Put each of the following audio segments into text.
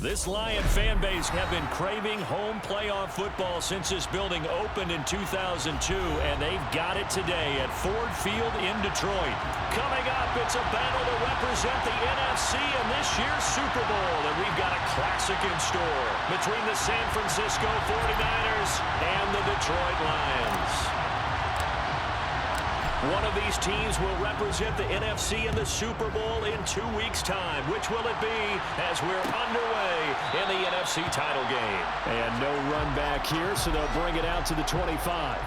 This Lion fan base have been craving home playoff football since this building opened in 2002, and they've got it today at Ford Field in Detroit. Coming up, it's a battle to represent the NFC in this year's Super Bowl, and we've got a classic in store between the San Francisco 49ers and the Detroit Lions. One of these teams will represent the NFC in the Super Bowl in 2 weeks' time. Which will it be as we're underway in the NFC title game? And no run back here, so they'll bring it out to the 25.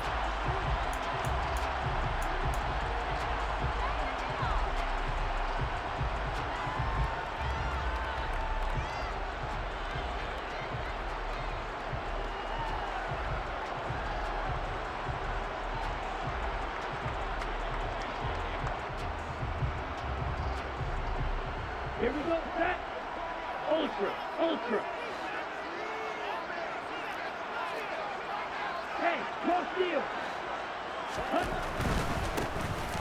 Here we go, set. Ultra. Hey, no steal.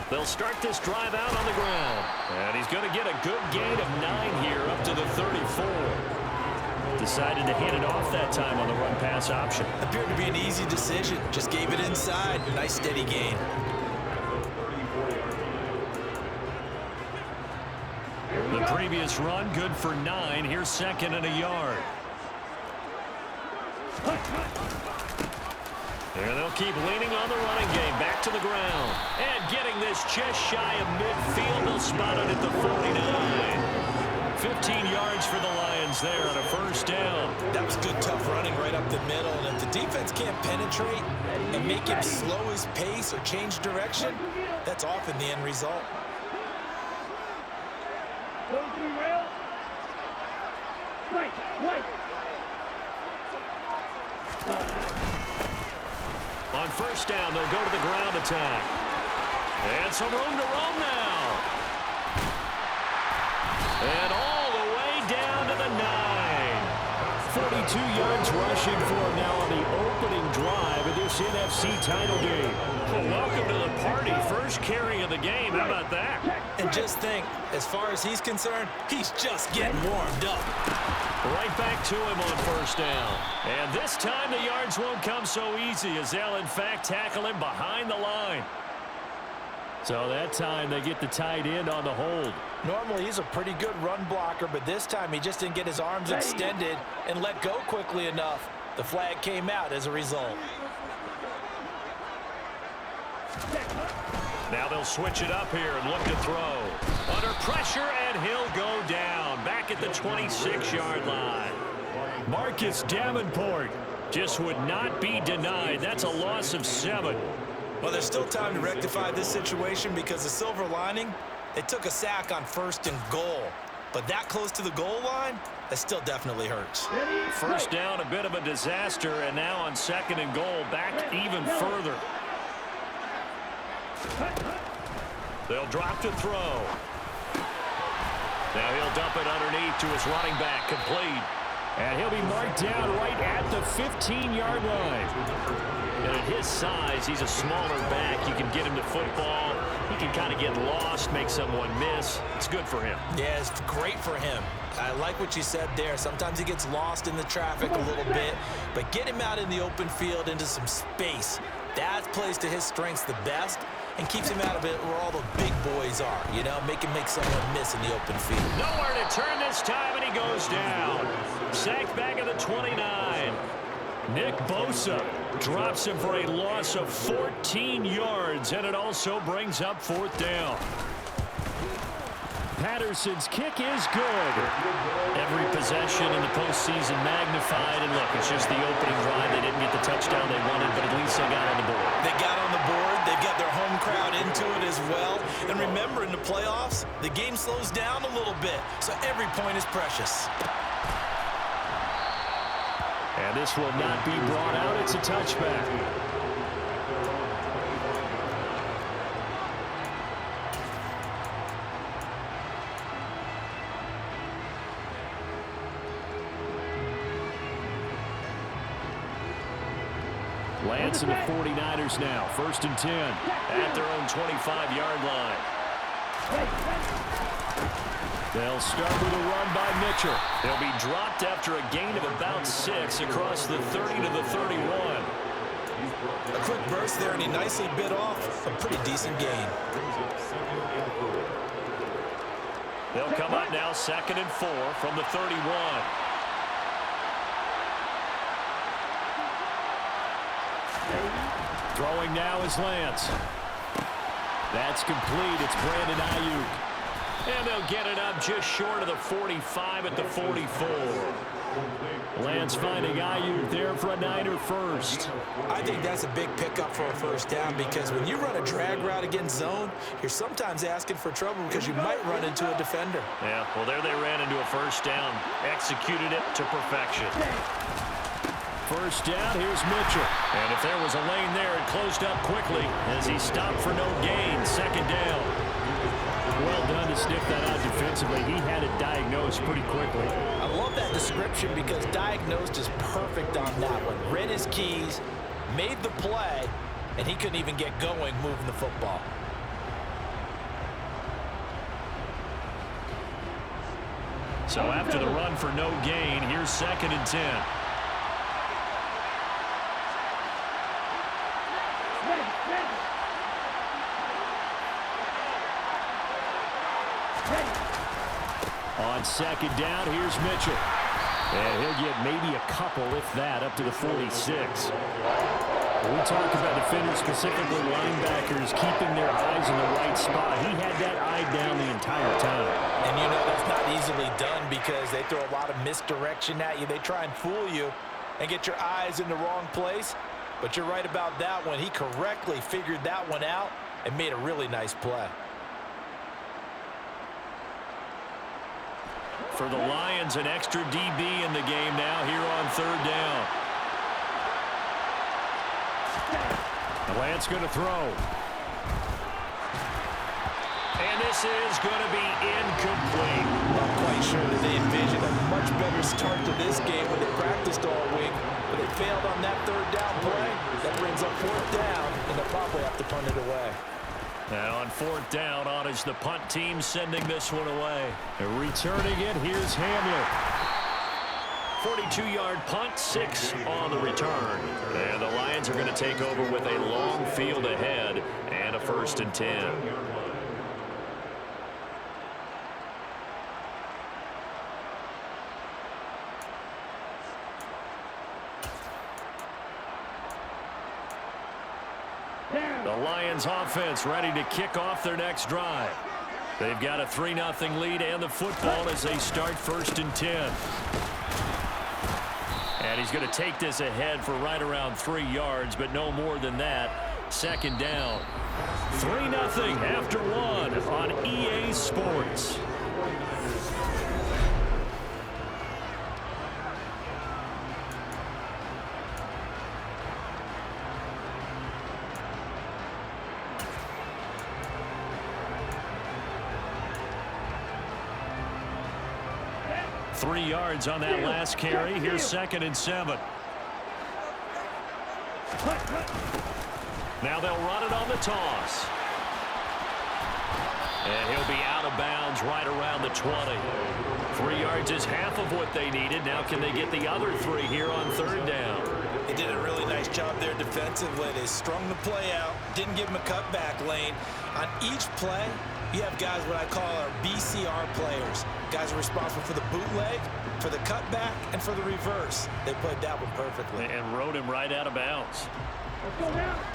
They'll start this drive out on the ground. And he's going to get a good gain of 9 here up to the 34. Decided to hand it off that time on the run-pass option. Appeared to be an easy decision. Just gave it inside. Nice steady gain. The previous run, good for 9. Here's second and a yard. And they'll keep leaning on the running game. Back to the ground. And getting this just shy of midfield. They'll spot it at the 49. 15 yards for the Lions there on a first down. That was good, tough running right up the middle. And if the defense can't penetrate and make him slow his pace or change direction, that's often the end result. On first down, they'll go to the ground attack. And some room to roam now. And all the way down to the 9. 42 yards rushing for him now on the opening drive of this NFC title game. Well, welcome to the party. First carry of the game. How about that? And just think, as far as he's concerned, he's just getting warmed up. Right back to him on first down. And this time the yards won't come so easy as they'll, in fact, tackle him behind the line. So that time they get the tight end on the hold. Normally he's a pretty good run blocker, but this time he just didn't get his arms extended and let go quickly enough. The flag came out as a result. Now they'll switch it up here and look to throw. Under pressure, and he'll go down. Back at the 26-yard line. Marcus Davenport just would not be denied. That's a loss of 7. Well, there's still time to rectify this situation because the silver lining, they took a sack on first and goal. But that close to the goal line, that still definitely hurts. First down, a bit of a disaster, and now on second and goal, back even further. They'll drop to throw. Now he'll dump it underneath to his running back, complete. And he'll be marked down right at the 15-yard line. And at his size, he's a smaller back. You can get him to football. He can kind of get lost, make someone miss. It's good for him. Yeah, it's great for him. I like what you said there. Sometimes he gets lost in the traffic a little bit, but get him out in the open field into some space. That plays to his strengths the best and keeps him out of it where all the big boys are, you know, make someone miss in the open field. Nowhere to turn this time, and he goes down. Sacked back at the 29. Nick Bosa drops him for a loss of 14 yards, and it also brings up fourth down. Patterson's kick is good. Every possession in the postseason magnified, and look, it's just the opening drive. They didn't get the touchdown they wanted, but at least they got on the board. They got on the board. They've got their home crowd into it as well. And remember, in the playoffs, the game slows down a little bit, so every point is precious. And this will not be brought out. It's a touchback. Lance and the 49ers now. First and 10. At their own 25-yard line. They'll start with a run by Mitchell. He'll be dropped after a gain of about 6 across the 30 to the 31. A quick burst there, and he nicely bit off a pretty decent gain. They'll come up now 2nd and 4 from the 31. Throwing now is Lance. That's complete. It's Brandon Ayuk. And they'll get it up just short of the 45 at the 44. Lance finding Ayuk there for a Niner first. I think that's a big pickup for a first down, because when you run a drag route against zone, you're sometimes asking for trouble because you might run into a defender. Yeah, well, there they ran into a first down. Executed it to perfection. First down, here's Mitchell. And if there was a lane there, it closed up quickly as he stopped for no gain. 2nd down. Well done to sniff that out defensively. He had it diagnosed pretty quickly. I love that description because diagnosed is perfect on that one. Read his keys, made the play, and he couldn't even get going moving the football. So after the run for no gain, here's 2nd and 10. On 2nd down, here's Mitchell. And he'll get maybe a couple, if that, up to the 46. When we talk about defenders, specifically linebackers, keeping their eyes in the right spot. He had that eye down the entire time. And you know that's not easily done because they throw a lot of misdirection at you. They try and fool you and get your eyes in the wrong place. But you're right about that one. He correctly figured that one out and made a really nice play. For the Lions, an extra DB in the game now here on 3rd down. Lance going to throw. And this is going to be incomplete. Not quite sure that they envisioned a much better start to this game when they practiced all week, but they failed on that 3rd down play. That brings up 4th down, and they'll probably have to punt it away. And on 4th down, on is the punt team sending this one away. And returning it, here's Hamler. 42-yard punt, 6 on the return. And the Lions are going to take over with a long field ahead and a 1st and 10. The Lions offense ready to kick off their next drive. They've got a 3-0 lead and the football as they start 1st and 10. And he's going to take this ahead for right around 3 yards, but no more than that. 2nd down. 3-0 after 1 on EA Sports. Three yards on that last carry. Here's 2nd and 7. Now they'll run it on the toss. And he'll be out of bounds right around the 20. 3 yards is half of what they needed. Now can they get the other 3 here on 3rd down? They did a really nice job there defensively. They strung the play out, didn't give him a cutback lane. On each play, you have guys what I call our BCR players. Guys are responsible for the bootleg, for the cutback, and for the reverse. They played that one perfectly. And rode him right out of bounds.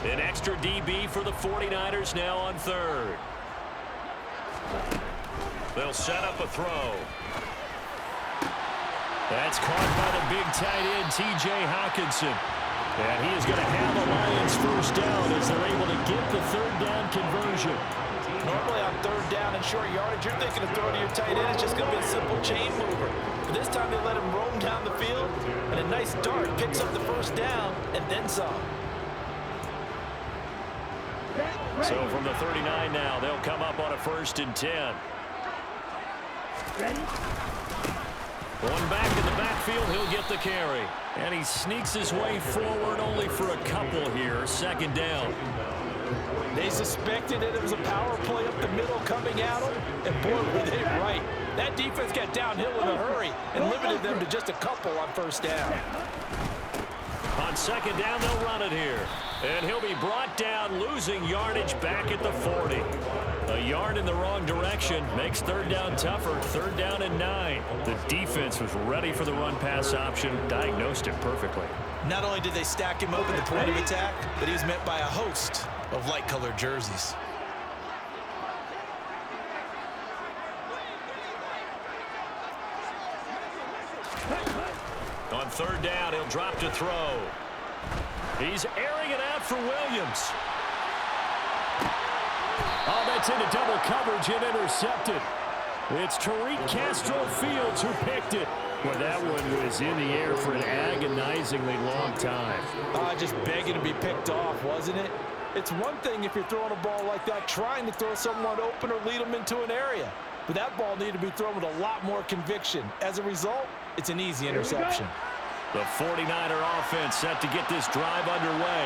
An extra DB for the 49ers now on 3rd. They'll set up a throw. That's caught by the big tight end, T.J. Hawkinson. And he is going to have the Lions 1st down as they're able to get the 3rd down conversion. Normally on 3rd down and short yardage, you're thinking of throwing to your tight end. It's just going to be a simple chain mover. But this time they let him roam down the field, and a nice dart picks up the 1st down and then some. So from the 39 now, they'll come up on a 1st and 10. One back in the backfield, he'll get the carry. And he sneaks his way forward only for a couple here. 2nd down. They suspected that it was a power play up the middle coming at them, and boy, were they right. That defense got downhill in a hurry and limited them to just a couple on first down. On second down, they'll run it here. And he'll be brought down, losing yardage back at the 40. A yard in the wrong direction makes third down tougher. Third down and 9. The defense was ready for the run-pass option, diagnosed it perfectly. Not only did they stack him up at the point of attack, but he was met by a host of light-colored jerseys. On third down, he'll drop to throw. He's airing it out for Williams. Oh, that's into double coverage and intercepted. It's Tariq Castro-Fields who picked it. Well, that one was in the air for an agonizingly long time. Just begging to be picked off, wasn't it? It's one thing if you're throwing a ball like that, trying to throw someone open or lead them into an area. But that ball needed to be thrown with a lot more conviction. As a result, it's an easy interception. The 49er offense set to get this drive underway.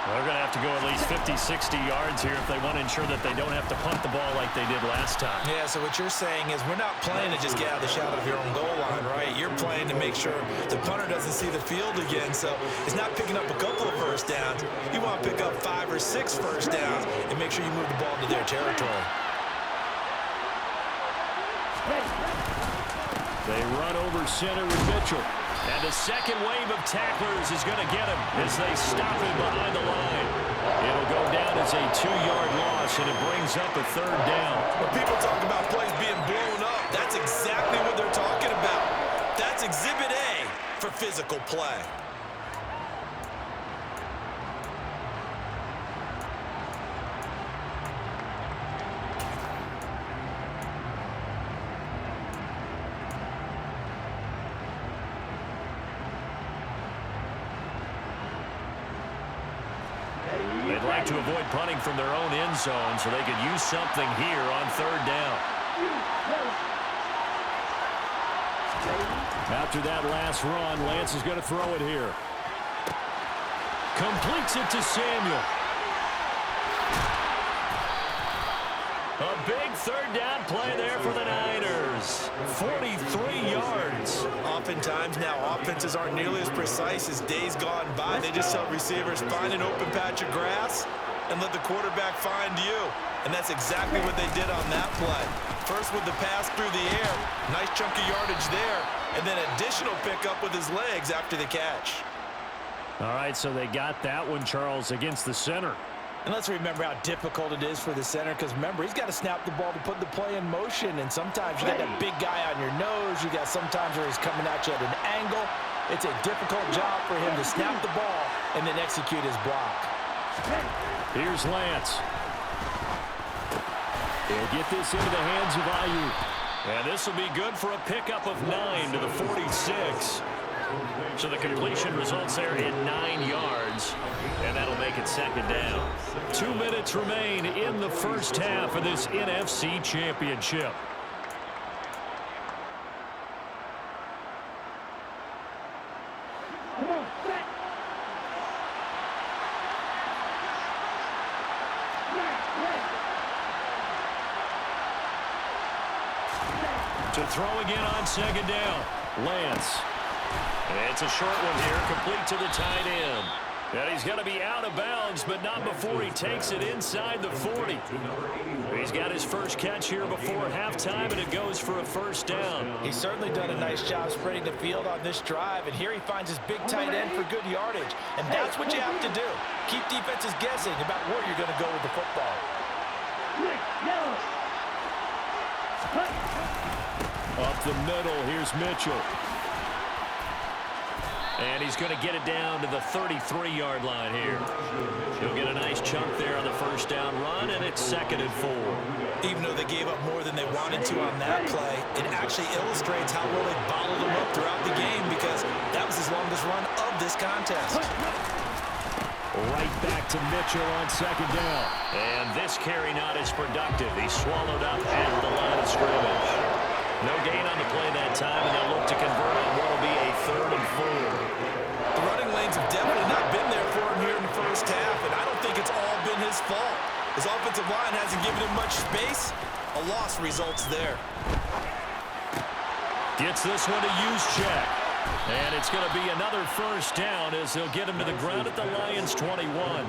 They're going to have to go at least 50, 60 yards here if they want to ensure that they don't have to punt the ball like they did last time. Yeah, so what you're saying is we're not playing to just get out of the shadow of your own goal line, right? You're playing to make sure the punter doesn't see the field again, so it's not picking up a couple of first downs. You want to pick up 5 or 6 first downs and make sure you move the ball into their territory. They run over center with Mitchell. And the second wave of tacklers is going to get him as they stop him behind the line. It'll go down as a 2-yard loss, and it brings up a third down. When people talk about plays being blown up, that's exactly what they're talking about. That's Exhibit A for physical play. They'd like to avoid punting from their own end zone so they could use something here on third down. After that last run, Lance is going to throw it here. Completes it to Samuel. A big third down play there for the Niners. 43 yards. Oftentimes now offenses aren't nearly as precise as days gone by. They just tell receivers, find an open patch of grass and let the quarterback find you. And that's exactly what they did on that play. First with the pass through the air, nice chunk of yardage there, and then additional pickup with his legs after the catch. All right, so they got that one, Charles, against the center. And let's remember how difficult it is for the center, because remember, he's got to snap the ball to put the play in motion, and sometimes you got that big guy on your nose. You got sometimes where he's coming at you at an angle. It's a difficult job for him to snap the ball and then execute his block. Here's Lance. He'll get this into the hands of Ayuk. And this will be good for a pickup of 9 to the 46. So the completion results there in 9 yards, and that'll make it second down. 2 minutes remain in the first half of this NFC Championship. To throw again on second down. Lance. It's a short one here, complete to the tight end. And he's going to be out of bounds, but not before he takes it inside the 40. He's got his first catch here before halftime, and it goes for a first down. He's certainly done a nice job spreading the field on this drive, and here he finds his big tight end for good yardage. And that's what you have to do. Keep defenses guessing about where you're going to go with the football. Up the middle, here's Mitchell. And he's going to get it down to the 33-yard line here. He'll get a nice chunk there on the first down run, and it's 2nd and 4. Even though they gave up more than they wanted to on that play, it actually illustrates how well they bottled him up throughout the game, because that was his longest run of this contest. Right back to Mitchell on second down. And this carry not as productive. He's swallowed up at the line of scrimmage. No gain on the play that time, and they'll look to convert on what will be a 3rd and 4. The running lanes have definitely not been there for him here in the first half, and I don't think it's all been his fault. His offensive line hasn't given him much space. A loss results there. Gets this one to use check. And it's going to be another first down as they'll get him to the ground at the Lions' 21.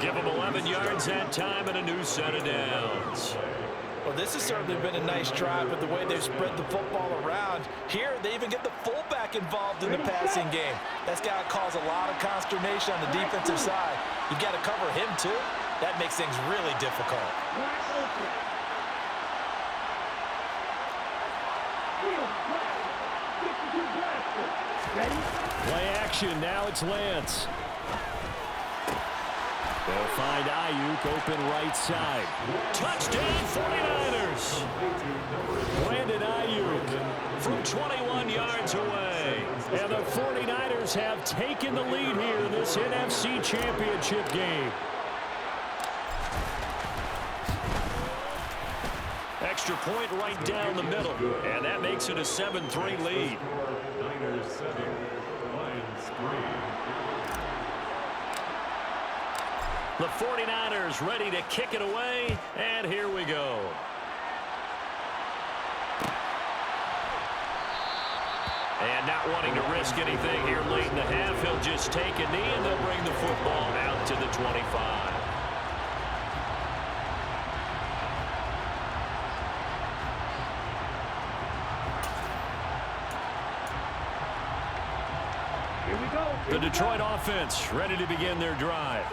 Give him 11 yards that time and a new set of downs. Well, this has certainly been a nice drive with the way they've spread the football around. Here, they even get the fullback involved in the passing game. That's got to cause a lot of consternation on the defensive side. You got to cover him, too. That makes things really difficult. Play action. Now it's Lance. They'll find Ayuk open right side. Touchdown 49ers. Brandon Ayuk From 21 yards away. and the 49ers have taken the lead here in this NFC Championship game. Extra point right down the middle. And that makes it a 7-3 lead. Niners 7, Lions 3. The 49ers ready to kick it away, and here we go. And not wanting to risk anything here late in the half, he'll just take a knee, and they'll bring the football out to the 25. Here we go. The Detroit offense ready to begin their drive.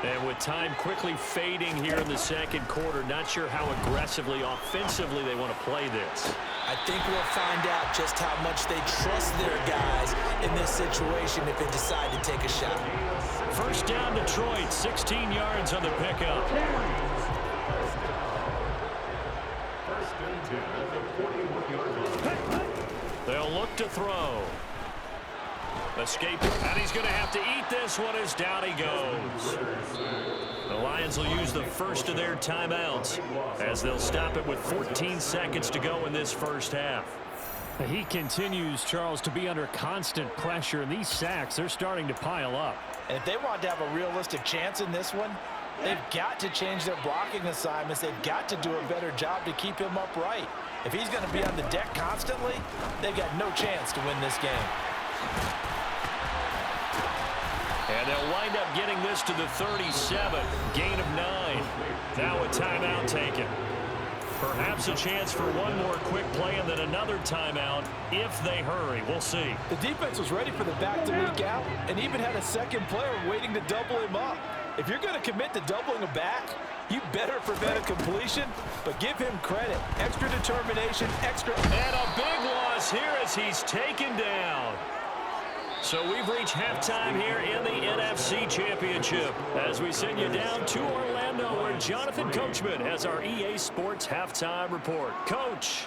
And with time quickly fading here in the second quarter, not sure how aggressively, offensively they want to play this. I think we'll find out just how much they trust their guys in this situation if they decide to take a shot. First down Detroit, 16 yards on the pickup. First and 10 at the 41-yard line. They'll look to throw. Escape, and he's going to have to eat this one as down he goes. The Lions will use the first of their timeouts as they'll stop it with 14 seconds to go in this first half. He continues, Charles, to be under constant pressure, and these sacks, they're starting to pile up. And if they want to have a realistic chance in this one, they've got to change their blocking assignments. They've got to do a better job to keep him upright. If he's going to be on the deck constantly, they've got no chance to win this game. And they'll wind up getting this to the 37, gain of 9. Now a timeout taken. Perhaps a chance for one more quick play and then another timeout if they hurry. We'll see. The defense was ready for the back to leak out and even had a second player waiting to double him up. If you're going to commit to doubling a back, you better prevent a completion, but give him credit. Extra determination, extra... And a big loss here as he's taken down. So we've reached halftime here in the NFC Championship as we send you down to Orlando where Jonathan Coachman has our EA Sports Halftime Report. Coach.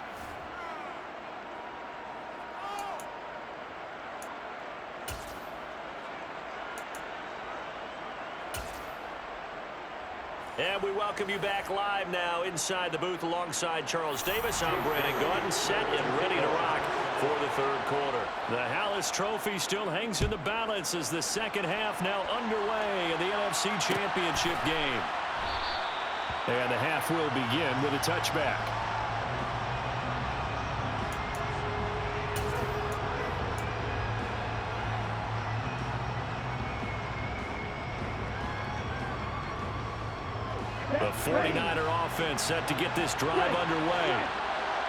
And we welcome you back live now inside the booth alongside Charles Davis. I'm Brandon Gordon, set and ready to rock for the third quarter. The Hallis Trophy still hangs in the balance as the second half now underway in the NFC Championship game. And the half will begin with a touchback. The 49er offense set to get this drive underway.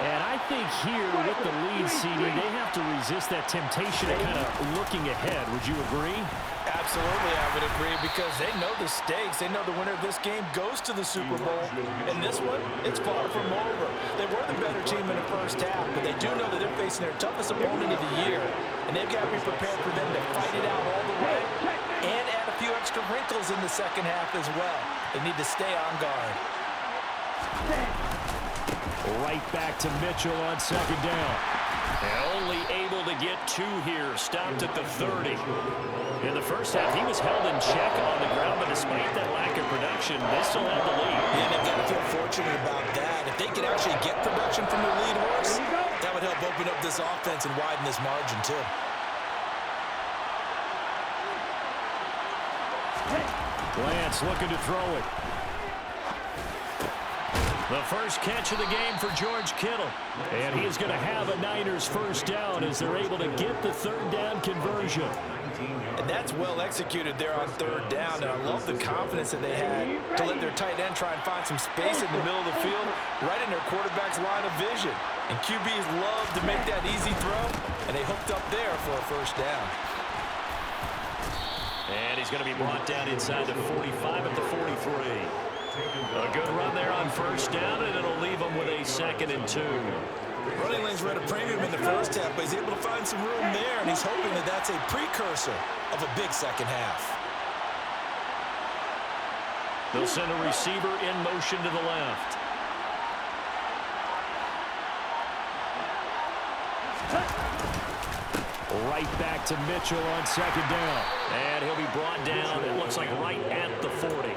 And I think here with the lead CD, they have to resist that temptation of kind of looking ahead. Would you agree? Absolutely, I would agree, because they know the stakes. They know the winner of this game goes to the Super Bowl. And this one, it's far from over. They were the better team in the first half, but they do know that they're facing their toughest opponent of the year. And they've got to be prepared for them to fight it out all the way and add a few extra wrinkles in the second half as well. They need to stay on guard. Right back to Mitchell on second down. Only able to get 2 here, stopped at the 30. In the first half, he was held in check on the ground, but despite that lack of production, they still have the lead. Yeah, they've got to feel fortunate about that. If they could actually get production from the lead horse, that would help open up this offense and widen this margin too. Lance looking to throw it. The first catch of the game for George Kittle. And he's going to have a Niners first down as they're able to get the third down conversion. And that's well executed there on third down. And I love the confidence that they had to let their tight end try and find some space in the middle of the field, right in their quarterback's line of vision. And QBs love to make that easy throw, and they hooked up there for a first down. And he's going to be brought down inside the 45 at the 43. A good run there on first down, and it'll leave him with a 2nd and 2. Running lanes were at a premium in the first half, but he's able to find some room there, and he's hoping that that's a precursor of a big second half. They'll send a receiver in motion to the left. Right back to Mitchell on 2nd down. And he'll be brought down, it looks like right at the 40.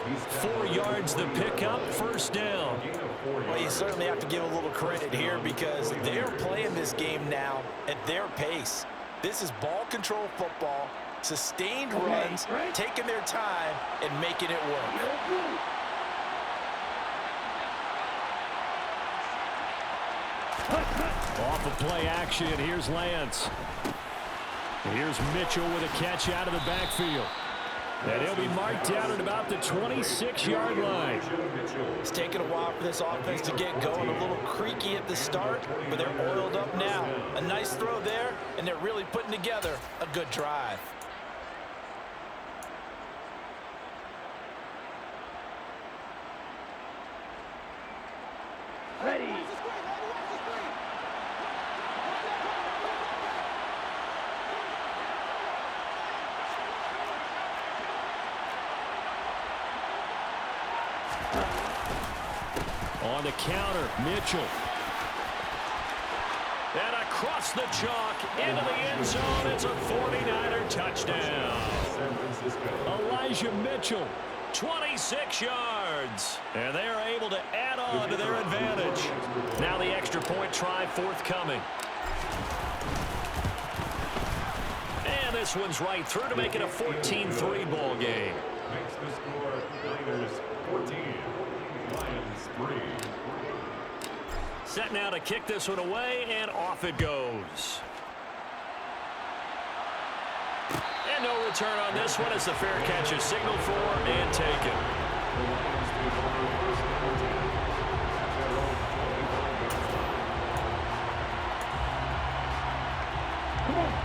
4 yards the pickup, first down. Well, you certainly have to give a little credit here because they're playing this game now at their pace. This is ball control football, sustained runs, taking their time and making it work. Off of play action, here's Lance. Here's Mitchell with a catch out of the backfield. And he'll be marked down at about the 26-yard line. It's taken a while for this offense to get going. A little creaky at the start, but they're oiled up now. A nice throw there, and they're really putting together a good drive. Ready. On the counter, Mitchell. And across the chalk into the end zone. It's a 49er touchdown. Elijah Mitchell, 26 yards. And they are able to add on to their advantage. Now the extra point try forthcoming. And this one's right through to make it a 14-3 ball game. Makes the score Niners 14, Lions 3. Set now to kick this one away, and off it goes. And no return on this one as the fair catch is signaled for and taken.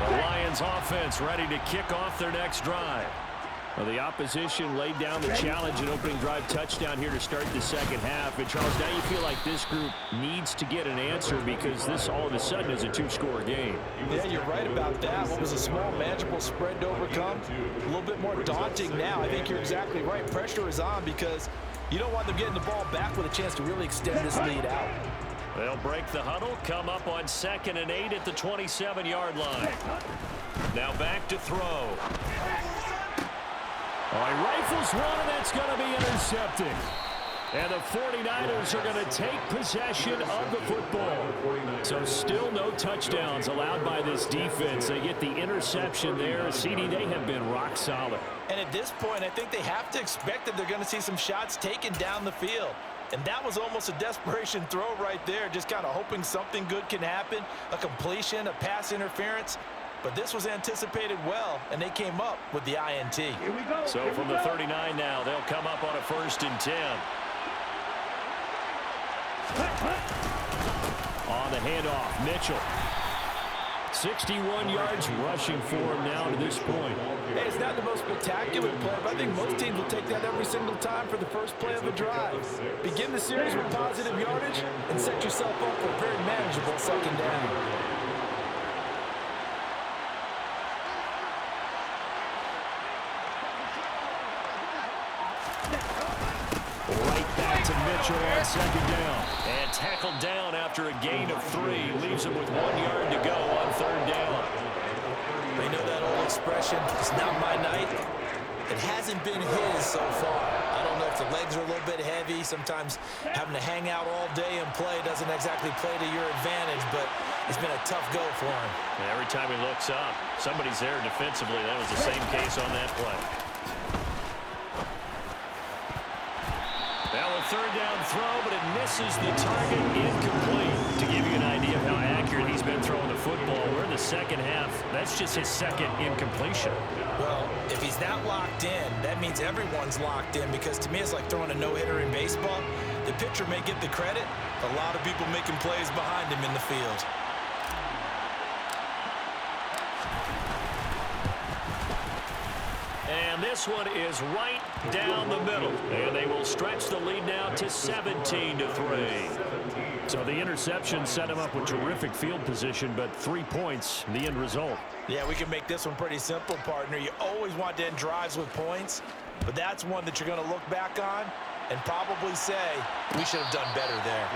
The Lions offense ready to kick off their next drive. Well, the opposition laid down the challenge and opening drive touchdown here to start the second half. And, Charles, now you feel like this group needs to get an answer because this all of a sudden is a 2-score game. Yeah, you're right about that. What was a small, manageable spread to overcome, a little bit more daunting now. I think you're exactly right. Pressure is on because you don't want them getting the ball back with a chance to really extend this lead out. They'll break the huddle, come up on 2nd and 8 at the 27-yard line. Now back to throw. Oh, he rifles one, and that's going to be intercepted. And the 49ers are going to take possession of the football. So still no touchdowns allowed by this defense. They get the interception there. CD, they have been rock solid. And at this point, I think they have to expect that they're going to see some shots taken down the field. And that was almost a desperation throw right there, just kind of hoping something good can happen, a completion, a pass interference. But this was anticipated well, and they came up with the INT. Here we go. So from the 39 now, they'll come up on a 1st and 10. On the handoff, Mitchell. 61 yards rushing for him now to this point. Hey, it's not the most spectacular play, but I think most teams will take that every single time for the first play of a drive. Begin the series with positive yardage and set yourself up for a very manageable second down. Mitchell on 2nd down. And tackled down after a gain of 3. Leaves him with 1 yard to go on 3rd down. They know that old expression, it's not my night. It hasn't been his so far. I don't know if the legs are a little bit heavy. Sometimes having to hang out all day and play doesn't exactly play to your advantage, but it's been a tough go for him. And every time he looks up, somebody's there defensively. That was the same case on that play. third down throw, but it misses the target, incomplete. To give you an idea of how accurate he's been throwing the football, we're in the second half. That's just his second incompletion. Well, if he's that locked in, that means everyone's locked in, because to me it's like throwing a no-hitter in baseball. The pitcher may get the credit, a lot of people making plays behind him in the field. And this one is right down the middle. And they will stretch the lead now to 17-3. So the interception set him up with terrific field position, but 3 points, the end result. Yeah, we can make this one pretty simple, partner. You always want to end drives with points, but that's one that you're going to look back on and probably say, we should have done better there.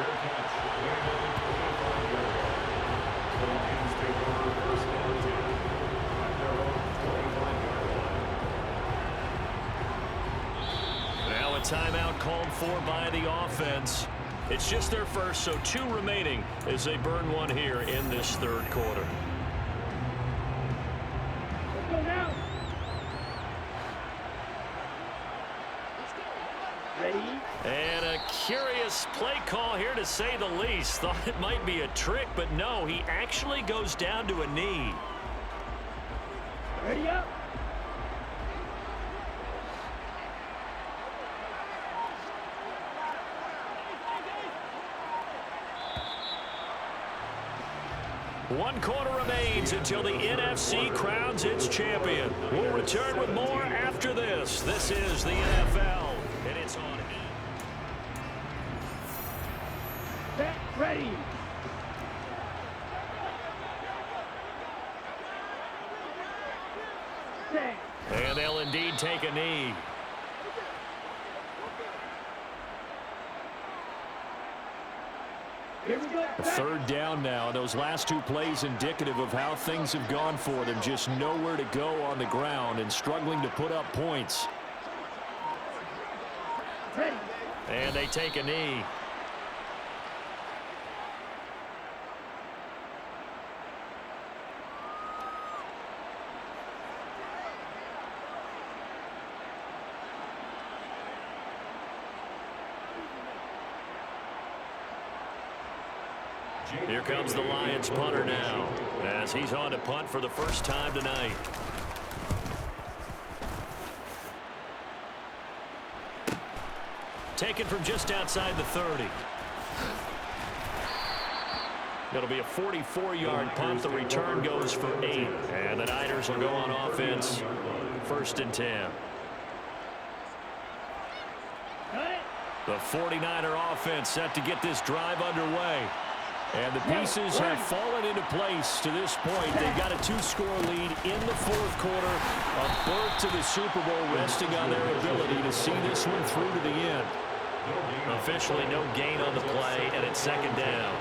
Now a timeout called for by the offense. It's just their first, so 2 remaining as they burn one here in this third quarter. Let's go now. Ready? And a curious play call here, to say the least. Thought it might be a trick, but no, he actually goes down to a knee. Ready up. One quarter remains until the NFC crowns its champion. We'll return with more after this. This is the NFL, and it's on. Set. Ready. Set. And they'll indeed take a knee. Here we go. Third down now. Those last 2 plays indicative of how things have gone for them. Just nowhere to go on the ground and struggling to put up points. Ready. And they take a knee. Here comes the Lions punter now, as he's on to punt for the first time tonight. Taken from just outside the 30. It'll be a 44-yard punt. The return goes for 8. And the Niners will go on offense. 1st and 10. The 49er offense set to get this drive underway. And the pieces have fallen into place to this point. They've got a 2-score lead in the 4th quarter. A berth to the Super Bowl resting on their ability to see this one through to the end. Officially no gain on the play, and it's 2nd down.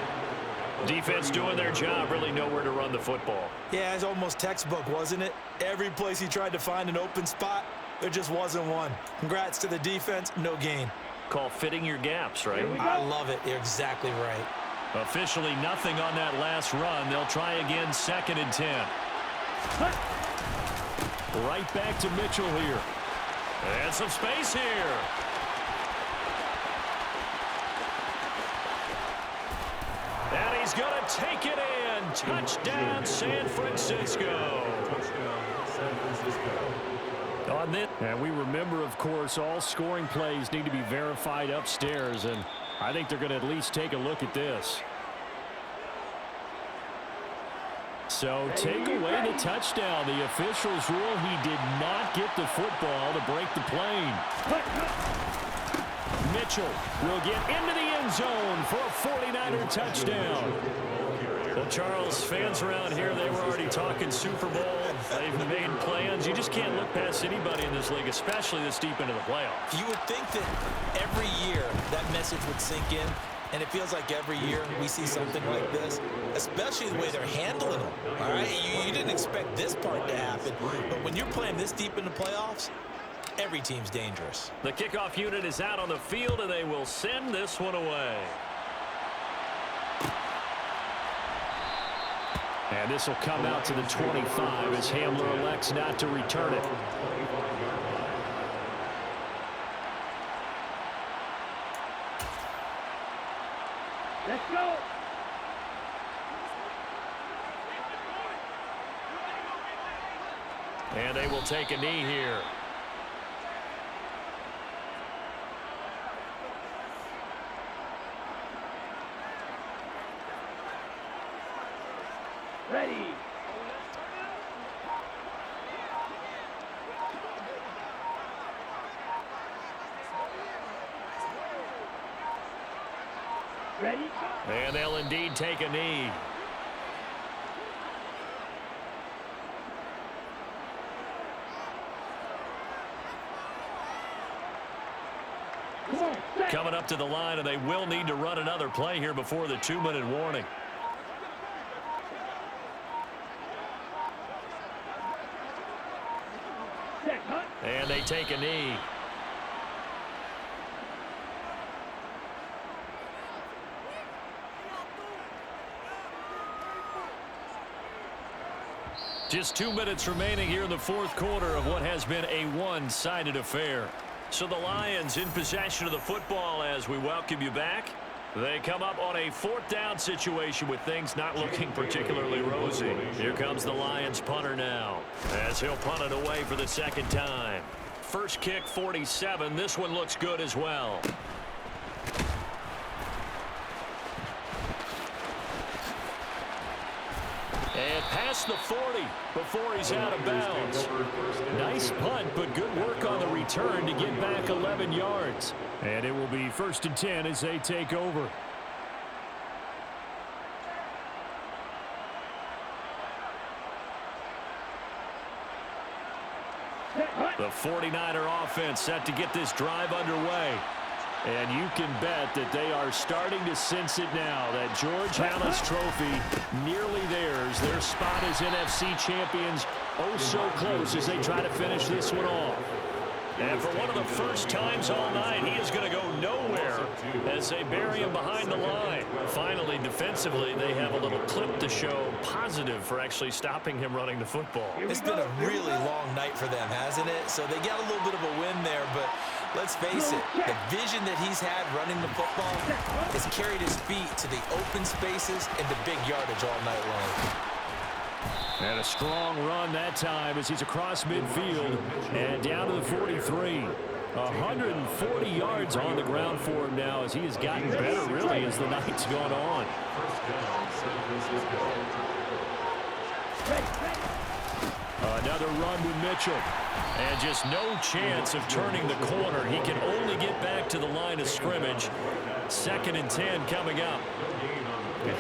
Defense doing their job, really nowhere to run the football. Yeah, it's almost textbook, wasn't it? Every place he tried to find an open spot, there just wasn't one. Congrats to the defense, no gain. Call fitting your gaps, right? I love it. You're exactly right. Officially nothing on that last run. They'll try again, 2nd and 10. Right back to Mitchell here. And some space here. And he's going to take it in. Touchdown, San Francisco. On this. And we remember, of course, all scoring plays need to be verified upstairs, and I think they're going to at least take a look at this. So take away the touchdown. The officials rule he did not get the football to break the plane. Mitchell will get into the end zone for a 49er touchdown. Well, Charles, fans around here, they were already talking Super Bowl. They've made plans. You just can't look past anybody in this league, especially this deep into the playoffs. You would think that every year that message would sink in, and it feels like every year we see something like this, especially the way they're handling them. All right, you didn't expect this part to happen, but when you're playing this deep in the playoffs, every team's dangerous. The kickoff unit is out on the field, and they will send this one away. And this will come out to the 25 as Hamler elects not to return it. And they will take a knee here. Ready. Ready. And they'll indeed take a knee. Come on. Set. Coming up to the line, and they will need to run another play here before the 2-minute warning. Set. Hunt. And they take a knee. Just 2 minutes remaining here in the fourth quarter of what has been a one-sided affair. So the Lions in possession of the football as we welcome you back. They come up on a fourth down situation with things not looking particularly rosy. Here comes the Lions punter now as he'll punt it away for the second time. First kick 47. This one looks good as well. And past the 40 before he's out of bounds. Nice punt, but good work on the return to get back 11 yards. And it will be 1st and 10 as they take over. The 49er offense set to get this drive underway. And you can bet that they are starting to sense it now. That George Halas trophy nearly theirs. Their spot as NFC champions oh so close as they try to finish this one off. And for one of the first times all night, he is going to go nowhere as they bury him behind the line. Finally, defensively, they have a little clip to show positive for actually stopping him running the football. It's been a really long night for them, hasn't it? So they got a little bit of a win there, but let's face it, the vision that he's had running the football has carried his feet to the open spaces and the big yardage all night long. And a strong run that time as he's across midfield and down to the 43. 140 yards on the ground for him now as he has gotten better really as the night's gone on. Another run with Mitchell. And just no chance of turning the corner. He can only get back to the line of scrimmage. 2nd and 10 coming up.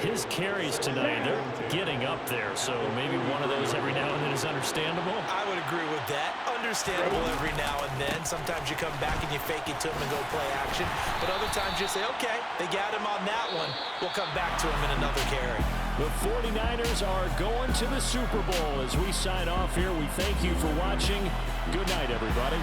His carries tonight, they're getting up there, so maybe one of those every now and then is understandable. I would agree with that. Understandable every now and then. Sometimes you come back and you fake it to him and go play action. But other times you say, okay, they got him on that one. We'll come back to him in another carry. The 49ers are going to the Super Bowl. As we sign off here, we thank you for watching. Good night, everybody.